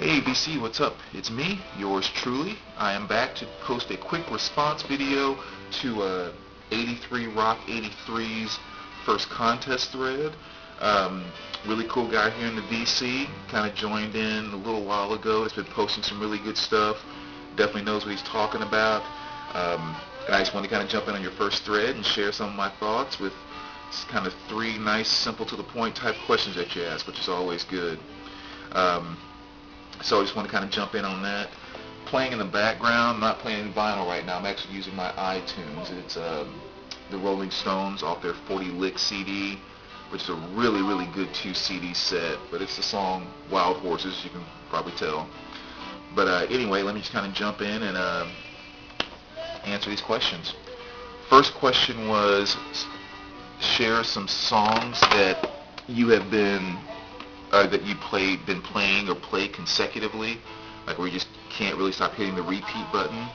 Hey BC, what's up? It's me, yours truly. I am back to post a quick response video to 83Rock83s first contest thread. Really cool guy here in the DC, kind of joined in a little while ago. He's been posting some really good stuff. Definitely knows what he's talking about. And I just want to kind of jump in on your first thread and share some of my thoughts with kind of three nice, simple to the point type questions that you ask, which is always good. So I just want to kind of jump in on that. Playing in the background, I'm not playing vinyl right now. I'm actually using my iTunes. It's the Rolling Stones off their 40 Lick CD, which is a really, really good 2 CD set. But it's the song Wild Horses, you can probably tell. But anyway, let me just kind of jump in and answer these questions. First question was, share some songs that you have been been playing or play consecutively, like where you just can't really stop hitting the repeat button.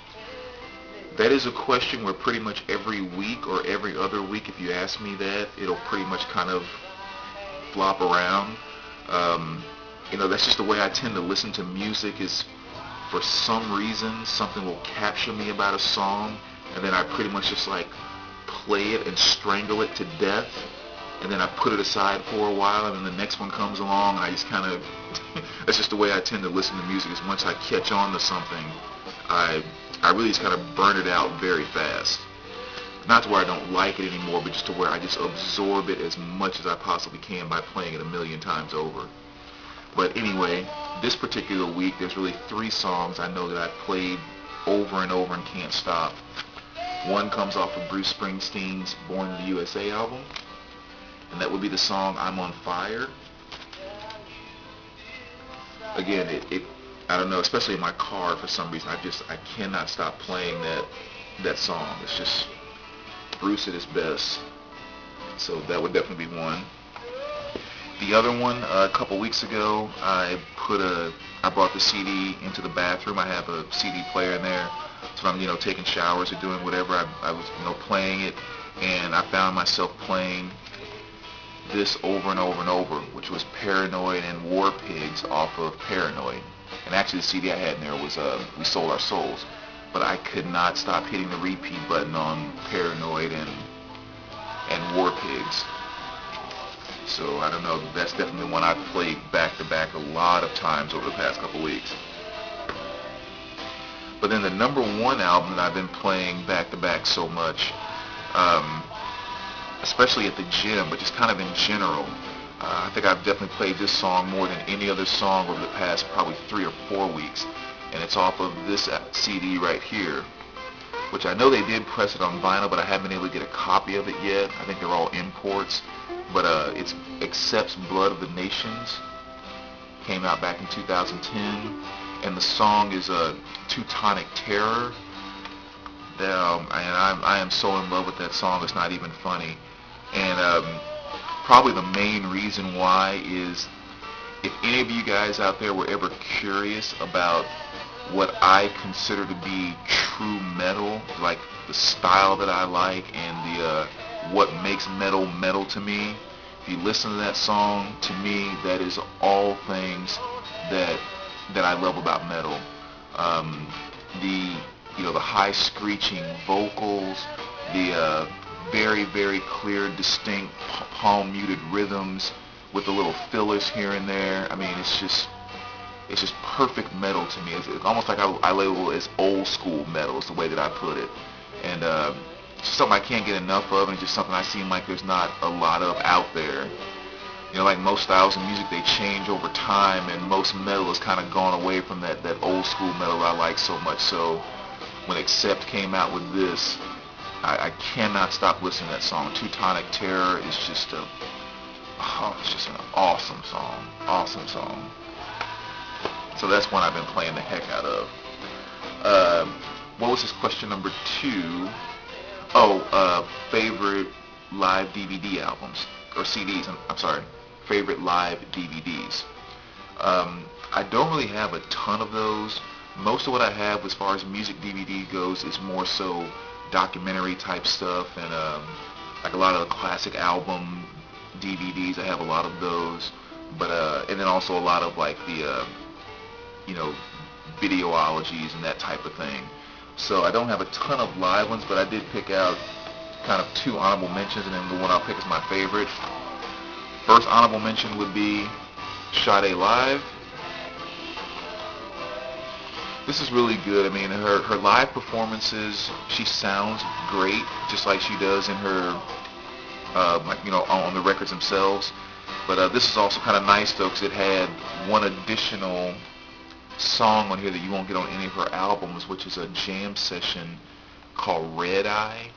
That is a question where pretty much every week or every other week, if you ask me that, it'll pretty much kind of flop around. That's just the way I tend to listen to music. Is for some reason something will capture me about a song, and then I pretty much just like play it and strangle it to death, and then I put it aside for a while, and then the next one comes along, and I just kind of that's just the way I tend to listen to music. Is once I catch on to something, I really just kind of burn it out very fast. Not to where I don't like it anymore, but just to where I just absorb it as much as I possibly can by playing it a million times over. But anyway, this particular week, there's really 3 songs I know that I've played over and over and can't stop. One comes off of Bruce Springsteen's Born in the USA album, and that would be the song I'm on Fire. Again, I don't know, especially in my car for some reason, I cannot stop playing that song. It's just Bruce at his best. So that would definitely be one. The other one, a couple weeks ago, I brought the CD into the bathroom. I have a CD player in there, so I'm taking showers or doing whatever. I was playing it, and I found myself playing this over and over and over, which was Paranoid and War Pigs off of Paranoid. And actually the CD I had in there was We Sold Our Souls. But I could not stop hitting the repeat button on Paranoid and War Pigs. So I don't know, that's definitely one I've played back to back a lot of times over the past couple weeks. But then the number 1 album that I've been playing back to back so much, especially at the gym, but just kind of in general, I think I've definitely played this song more than any other song over the past probably 3 or 4 weeks, and it's off of this CD right here, which I know they did press it on vinyl, but I haven't been able to get a copy of it yet. I think they're all imports, but it's Accept's Blood of the Nations. Came out back in 2010, and the song is Teutonic Terror. I am so in love with that song, it's not even funny. And probably the main reason why is, if any of you guys out there were ever curious about what I consider to be true metal, like the style that I like and the what makes metal to me, if you listen to that song, to me that is all things that I love about metal. The high screeching vocals, the very, very clear, distinct palm muted rhythms with the little fillers here and there. I mean, it's just perfect metal to me. It's almost like I label it as old school metal is the way that I put it. And it's just something I can't get enough of, and it's just something I seem like there's not a lot of out there. Like most styles of music, they change over time, and most metal has kind of gone away from that old school metal I like so much. So when Accept came out with this, I cannot stop listening to that song. Teutonic Terror is just it's just an awesome song. So that's one I've been playing the heck out of. What was this question number 2? Favorite live DVD albums or CDs. I'm sorry, favorite live DVDs. I don't really have a ton of those. Most of what I have as far as music DVD goes is more so documentary type stuff, and like a lot of the classic album DVDs. I have a lot of those, but and then also a lot of like the videologies and that type of thing. So I don't have a ton of live ones, but I did pick out kind of 2 honorable mentions, and then the one I'll pick is my favorite. First honorable mention would be Sade Live. This is really good. I mean, her live performances, she sounds great, just like she does in her, on the records themselves. But this is also kind of nice, though, because it had one additional song on here that you won't get on any of her albums, which is a jam session called Red Eye,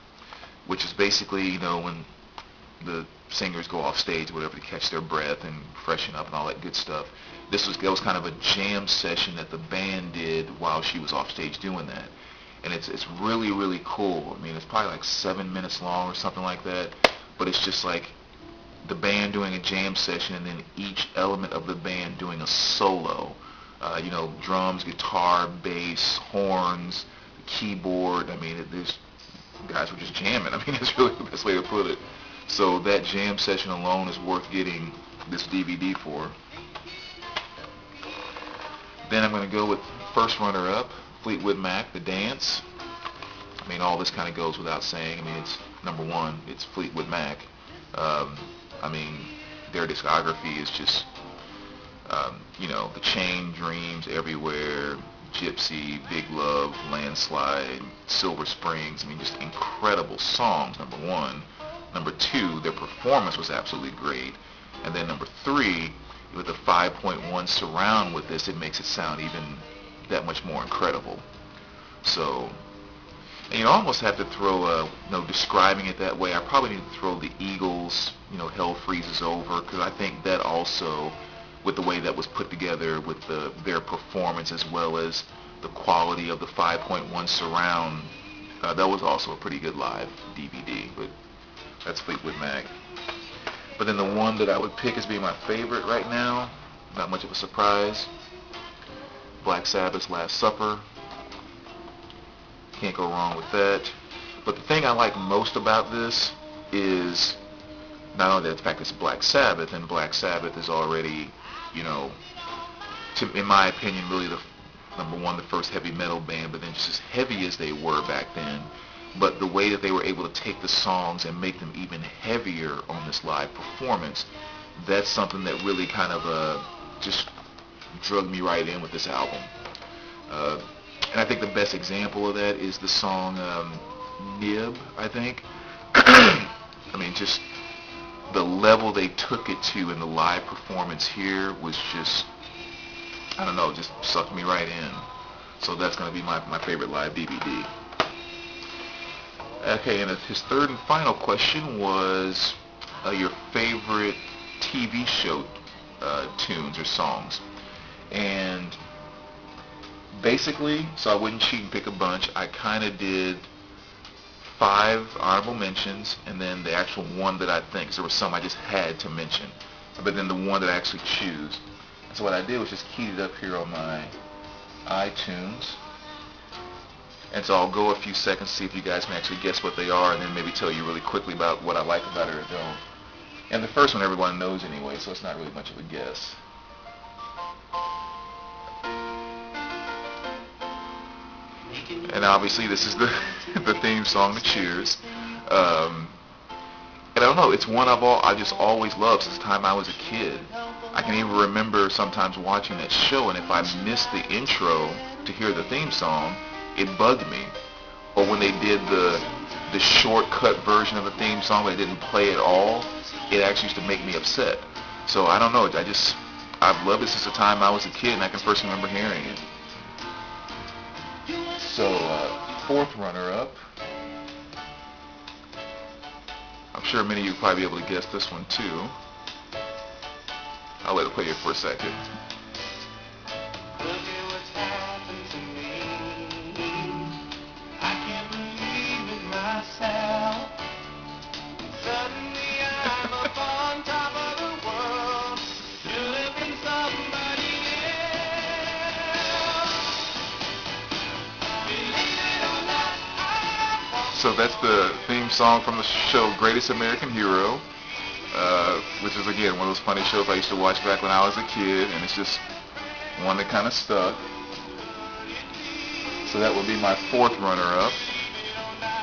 which is basically, when the singers go off stage, whatever, to catch their breath and freshen up and all that good stuff. That was kind of a jam session that the band did while she was off stage doing that. And it's really, really cool. I mean, it's probably like 7 minutes long or something like that, but it's just like the band doing a jam session and then each element of the band doing a solo. Drums, guitar, bass, horns, keyboard. I mean, these guys were just jamming. I mean, that's really the best way to put it. So that jam session alone is worth getting this DVD for. Then I'm going to go with first runner-up, Fleetwood Mac, The Dance. I mean, all this kind of goes without saying. I mean, it's number one. It's Fleetwood Mac. I mean, their discography is just, The Chain, Dreams, Everywhere, Gypsy, Big Love, Landslide, Silver Springs. I mean, just incredible songs, number one. Number two, their performance was absolutely great. And then number three, with the 5.1 surround with this, it makes it sound even that much more incredible. So, and you almost have to throw describing it that way, I probably need to throw the Eagles, Hell Freezes Over, because I think that also, with the way that was put together with their performance as well as the quality of the 5.1 surround, that was also a pretty good live DVD. But that's Fleetwood Mac. But then the one that I would pick as being my favorite right now, not much of a surprise, Black Sabbath's Last Supper. Can't go wrong with that. But the thing I like most about this is not only the fact it's Black Sabbath, and Black Sabbath is already, in my opinion, really the number one, the first heavy metal band, but then just as heavy as they were back then. But the way that they were able to take the songs and make them even heavier on this live performance, that's something that really kind of just drug me right in with this album. And I think the best example of that is the song Nib, I think. I mean, just the level they took it to in the live performance here was just, I don't know, just sucked me right in. So that's going to be my favorite live DVD. Okay, and his third and final question was your favorite TV show tunes or songs. And basically, so I wouldn't cheat and pick a bunch, I kind of did 5 honorable mentions, and then the actual one that I think, 'cause there was some I just had to mention, but then the one that I actually choose. So what I did was just keyed it up here on my iTunes. And so I'll go a few seconds to see if you guys can actually guess what they are, and then maybe tell you really quickly about what I like about it or don't. And the first one everyone knows anyway, so it's not really much of a guess. And obviously this is the theme song to Cheers. And I don't know, it's one I just always loved since the time I was a kid. I can even remember sometimes watching that show, and if I missed the intro to hear the theme song, it bugged me. Or when they did the shortcut version of the theme song that didn't play at all, it actually used to make me upset. So I don't know, I've loved it since the time I was a kid, and I can first remember hearing it. So, fourth runner-up. I'm sure many of you will probably be able to guess this one too. I'll let it play here for a second. So that's the theme song from the show Greatest American Hero, which is, again, one of those funny shows I used to watch back when I was a kid, and it's just one that kind of stuck. So that would be my fourth runner-up.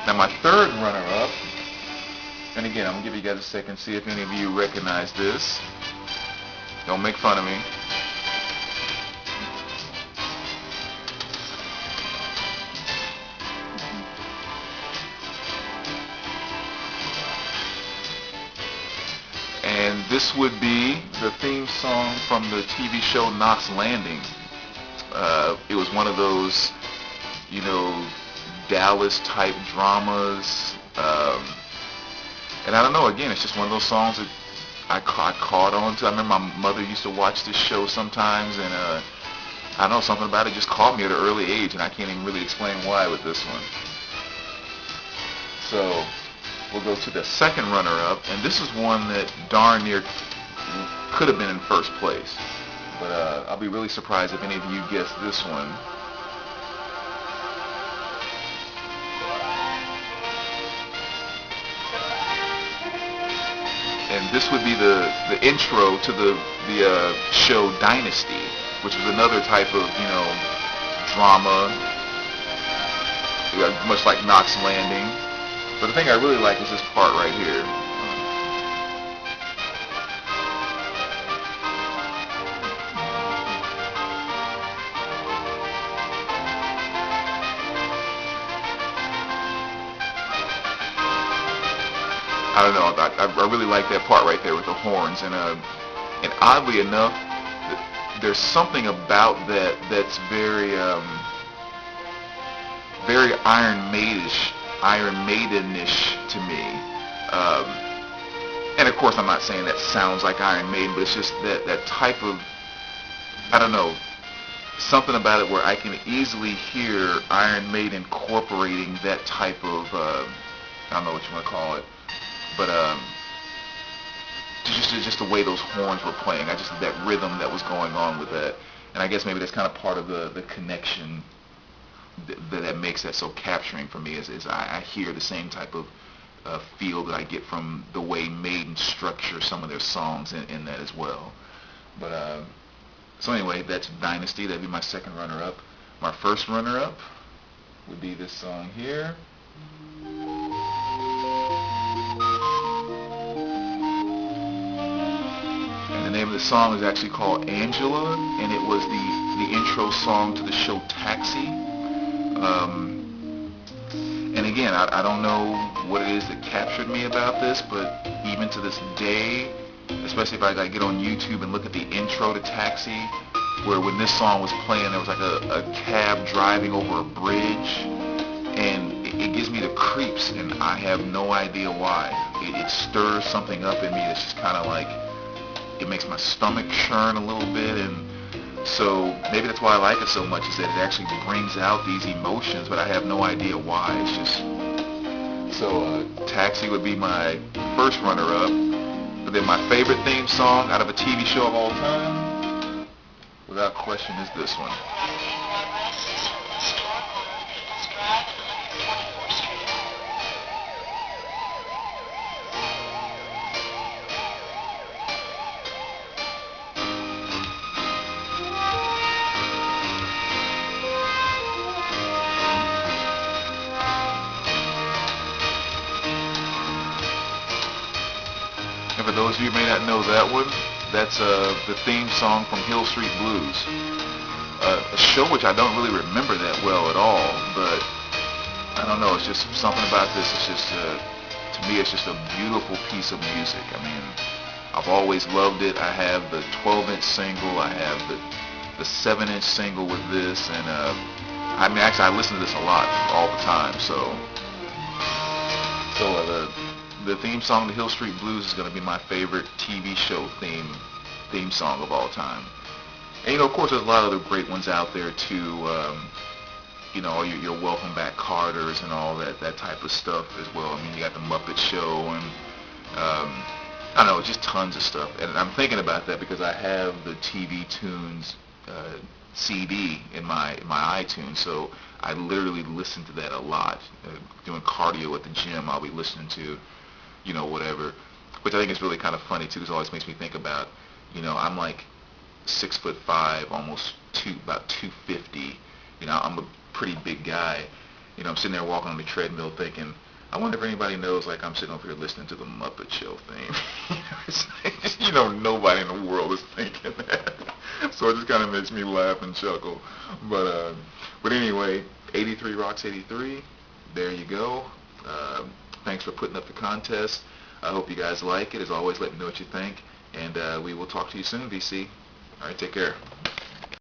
Now my third runner-up, and again, I'm going to give you guys a second, see if any of you recognize this. Don't make fun of me. And this would be the theme song from the TV show Knox Landing. It was one of those, you know, Dallas type dramas. And I don't know, again, it's just one of those songs that I caught on to. I remember my mother used to watch this show sometimes, and I don't know, something about it just caught me at an early age, and I can't even really explain why with this one. So we'll go to the second runner-up, and this is one that darn near could have been in first place. But I'll be really surprised if any of you guess this one. And this would be the intro to the show Dynasty, which was another type of, you know, drama, much like Knox Landing. But the thing I really like is this part right here. I don't know. I really like that part right there with the horns, and oddly enough, there's something about that that's very very Iron Maidenish to me. And of course, I'm not saying that sounds like Iron Maiden, but it's just that type of, I don't know, something about it where I can easily hear Iron Maiden incorporating that type of, I don't know what you want to call it. But just the way those horns were playing, that rhythm that was going on with that, and I guess maybe that's kind of part of the connection that makes that so capturing for me. Is I hear the same type of feel that I get from the way Maiden structure some of their songs in that as well. But so anyway, that's Dynasty. That'd be my second runner-up. My first runner-up would be this song here. The name of the song is actually called Angela, and it was the intro song to the show Taxi. And again, I don't know what it is that captured me about this, but even to this day, especially if I get on YouTube and look at the intro to Taxi, where when this song was playing, there was like a cab driving over a bridge, and it gives me the creeps, and I have no idea why. It stirs something up in me that's just kind of like, it makes my stomach churn a little bit, and so maybe that's why I like it so much, is that it actually brings out these emotions, but I have no idea why. It's just, so Taxi would be my first runner-up. But then my favorite theme song out of a TV show of all time, without question, is this one. For those of you who may not know that one, that's the theme song from Hill Street Blues, a show which I don't really remember that well at all, but I don't know, it's just something about this. It's just, to me, it's just a beautiful piece of music. I mean, I've always loved it. I have the 12-inch single, I have the 7-inch single with this, and I mean, actually, I listen to this a lot, all the time. So the theme song to Hill Street Blues is going to be my favorite TV show theme song of all time. And, you know, of course, there's a lot of other great ones out there, too. You know, your Welcome Back Carters and all that type of stuff as well. I mean, you got the Muppet Show, and I don't know, just tons of stuff. And I'm thinking about that because I have the TV Tunes CD in my iTunes, so I literally listen to that a lot. Doing cardio at the gym, I'll be listening to, you know, whatever, which I think is really kind of funny too, because it always makes me think about, you know, I'm like 6'5", almost about 250. You know, I'm a pretty big guy. You know, I'm sitting there walking on the treadmill thinking, I wonder if anybody knows, like, I'm sitting over here listening to the Muppet Show theme. You know, nobody in the world is thinking that. So it just kind of makes me laugh and chuckle. But anyway, 83Rocks83, there you go. Thanks for putting up the contest. I hope you guys like it. As always, let me know what you think. And we will talk to you soon, VC. All right, take care.